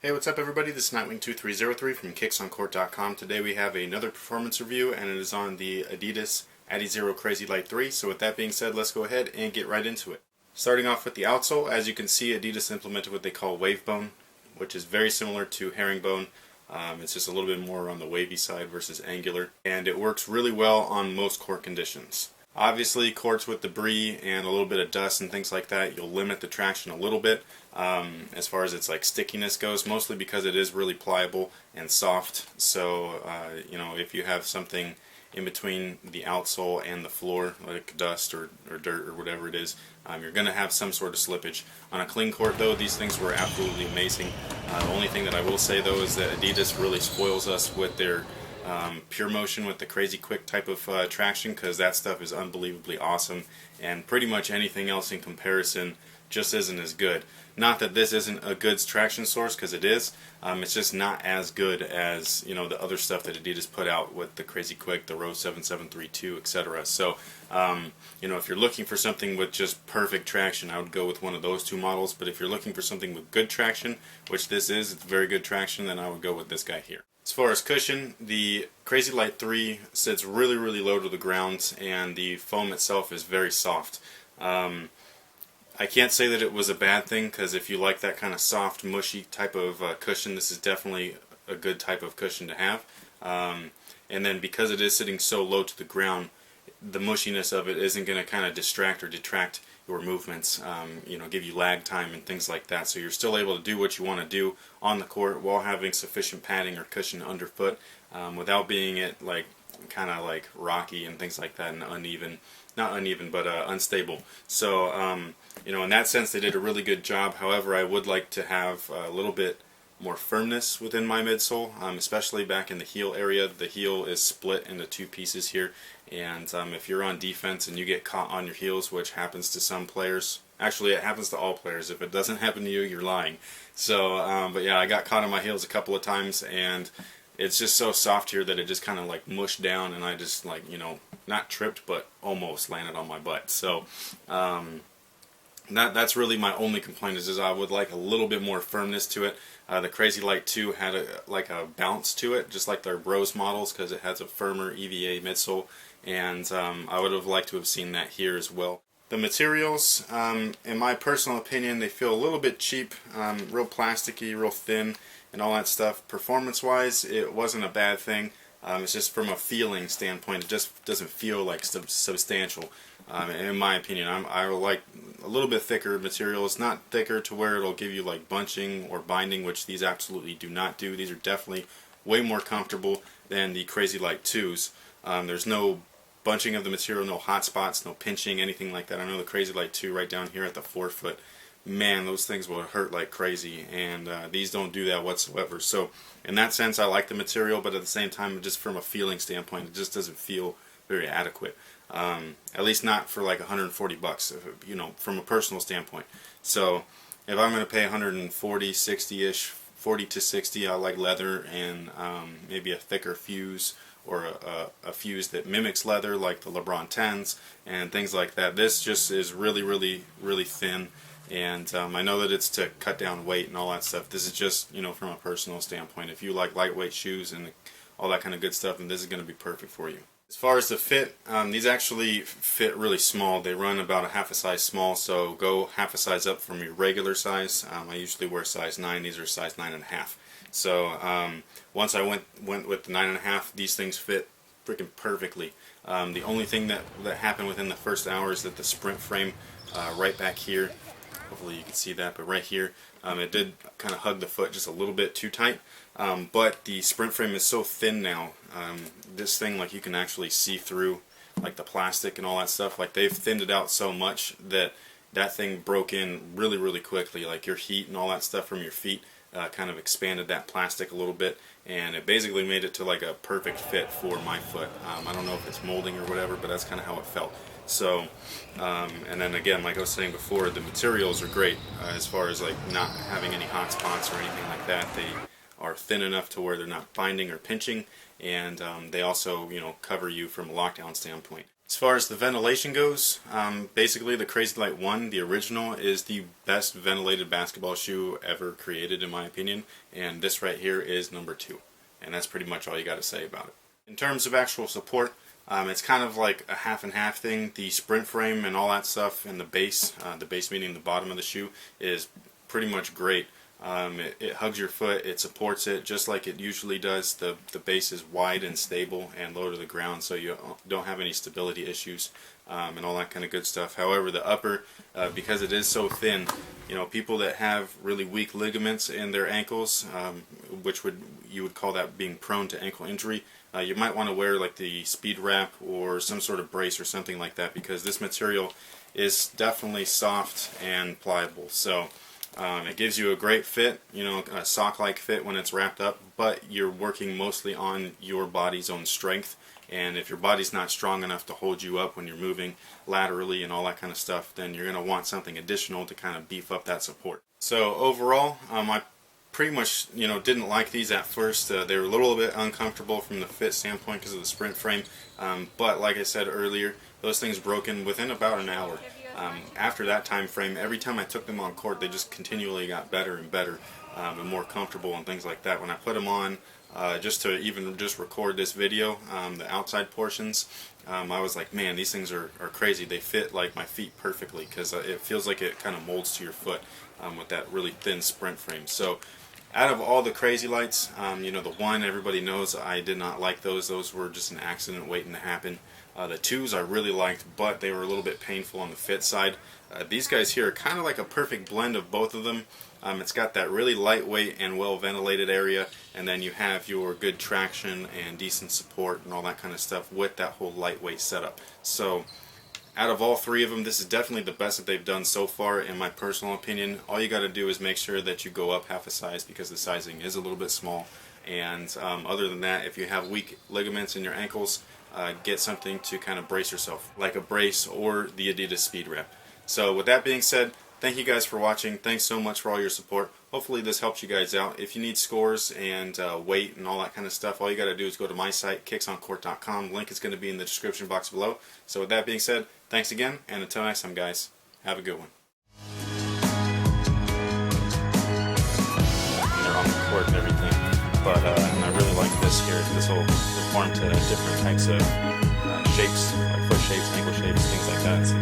Hey, what's up everybody? This is Nightwing2303 from kicksoncourt.com. Today we have another performance review and it is on the Adidas Adizero Crazy Light 3. So with that being said, let's go ahead and get right into it. Starting off with the outsole, as you can see, Adidas implemented what they call wave bone, which is very similar to herringbone. It's just a little bit more on the wavy side versus angular, and it works really well on most court conditions. Obviously, courts with debris and a little bit of dust and things like that, you'll limit the traction a little bit as far as its like stickiness goes, mostly because it is really pliable and soft. So if you have something in between the outsole and the floor, like dust or dirt or whatever it is, you're going to have some sort of slippage. On a clean court though, these things were absolutely amazing. The only thing that I will say though is that Adidas really spoils us with their pure motion with the crazy quick type of traction, because that stuff is unbelievably awesome, and pretty much anything else in comparison just isn't as good. Not that this isn't a good traction source, because it is. It's just not as good as the other stuff that Adidas put out with the Crazy Quick, the Row 7732, etc. So if you're looking for something with just perfect traction, I would go with one of those two models. But if you're looking for something with good traction, which this is, it's very good traction, then I would go with this guy here. As far as cushion, the Crazy Light 3 sits really, really low to the ground, and the foam itself is very soft. I can't say that it was a bad thing, because if you like that kind of soft, mushy type of cushion, this is definitely a good type of cushion to have. And then because it is sitting so low to the ground, the mushiness of it isn't going to kind of distract or detract your movements, give you lag time and things like that. So you're still able to do what you want to do on the court while having sufficient padding or cushion underfoot, without being kind of like rocky and things like that, and uneven. Not uneven, but unstable. So, in that sense, they did a really good job. However, I would like to have a little bit more firmness within my midsole, especially back in the heel area. The heel is split into two pieces here, and if you're on defense and you get caught on your heels, which happens to some players, actually it happens to all players. If it doesn't happen to you, you're lying. So, but yeah, I got caught on my heels a couple of times, and it's just so soft here that it just kind of like mushed down, and I just not tripped, but almost landed on my butt. So that's really my only complaint, is I would like a little bit more firmness to it. The Crazy Light 2 had a bounce to it, just like their Bros models, because it has a firmer EVA midsole, and I would have liked to have seen that here as well. The materials, in my personal opinion, they feel a little bit cheap, real plasticky, real thin, and all that stuff. Performance-wise, it wasn't a bad thing. It's just from a feeling standpoint, it just doesn't feel like substantial. In my opinion, I like a little bit thicker material. It's not thicker to where it'll give you like bunching or binding, which these absolutely do not do. These are definitely way more comfortable than the Crazy Light 2s. There's no bunching of the material, no hot spots, no pinching, anything like that. I know the Crazy Light 2 right down here at the forefoot, man, those things will hurt like crazy, and these don't do that whatsoever. So in that sense, I like the material, but at the same time, just from a feeling standpoint, it just doesn't feel very adequate. At least not for like 140 bucks, from a personal standpoint. So if I'm going to pay 140, 60-ish, 40 to 60, I like leather and maybe a thicker fuse, or a fuse that mimics leather, like the LeBron 10s and things like that. This just is really, really, really thin. And I know that it's to cut down weight and all that stuff. This is just, from a personal standpoint. If you like lightweight shoes and all that kind of good stuff, then this is going to be perfect for you. As far as the fit, these actually fit really small. They run about a half a size small, so go half a size up from your regular size. I usually wear size 9. These are size 9.5. So once I went with the 9.5, these things fit freaking perfectly. The only thing that happened within the first hour is that the sprint frame right back here, hopefully you can see that, but right here, it did kind of hug the foot just a little bit too tight. But the sprint frame is so thin now, this thing, like, you can actually see through like the plastic and all that stuff. Like, they've thinned it out so much that that thing broke in really, really quickly. Like, your heat and all that stuff from your feet kind of expanded that plastic a little bit, and it basically made it to like a perfect fit for my foot. I don't know if it's molding or whatever, but that's kind of how it felt. So, and then again, like I was saying before, the materials are great as far as like not having any hot spots or anything like that. They are thin enough to where they're not binding or pinching, and they also, cover you from a lockdown standpoint. As far as the ventilation goes, basically the Crazy Light 1, the original, is the best ventilated basketball shoe ever created in my opinion, and this right here is number 2. And that's pretty much all you got to say about it. In terms of actual support, it's kind of like a half and half thing. The sprint frame and all that stuff, and the base meaning the bottom of the shoe, is pretty much great. It hugs your foot, it supports it just like it usually does. The base is wide and stable and low to the ground, so you don't have any stability issues and all that kind of good stuff. However, the upper, because it is so thin, you know, people that have really weak ligaments in their ankles, which you would call that being prone to ankle injury, you might want to wear like the speed wrap or some sort of brace or something like that, because this material is definitely soft and pliable. So it gives you a great fit, you know, a sock-like fit when it's wrapped up, but you're working mostly on your body's own strength. And if your body's not strong enough to hold you up when you're moving laterally and all that kind of stuff, then you're going to want something additional to kind of beef up that support. So overall, I pretty much, you know, didn't like these at first. They were a little bit uncomfortable from the fit standpoint because of the sprint frame, but like I said earlier, those things broken within about an hour. After that time frame, every time I took them on court, they just continually got better and better and more comfortable and things like that. When I put them on, just to even just record this video, the outside portions, I was like, man, these things are crazy. They fit like my feet perfectly, because it feels like it kind of molds to your foot with that really thin sprint frame. So out of all the Crazy Lights, you know, the 1, everybody knows I did not like those. Those were just an accident waiting to happen. The 2s I really liked, but they were a little bit painful on the fit side. These guys here are kind of like a perfect blend of both of them. It's got that really lightweight and well ventilated area, and then you have your good traction and decent support and all that kind of stuff with that whole lightweight setup. So out of all 3 of them, this is definitely the best that they've done so far in my personal opinion. All you got to do is make sure that you go up half a size, because the sizing is a little bit small. And other than that, if you have weak ligaments in your ankles, get something to kind of brace yourself, like a brace or the Adidas Speed Wrap. So with that being said, thank you guys for watching. Thanks so much for all your support. Hopefully this helps you guys out. If you need scores and weight and all that kind of stuff, all you got to do is go to my site, kicksoncourt.com. Link is going to be in the description box below. So with that being said, thanks again, and until next time, guys, have a good one. They're on the court and everything, but and I really like this here. This will conform to different types of shapes, like foot shapes, ankle shapes, things like that. So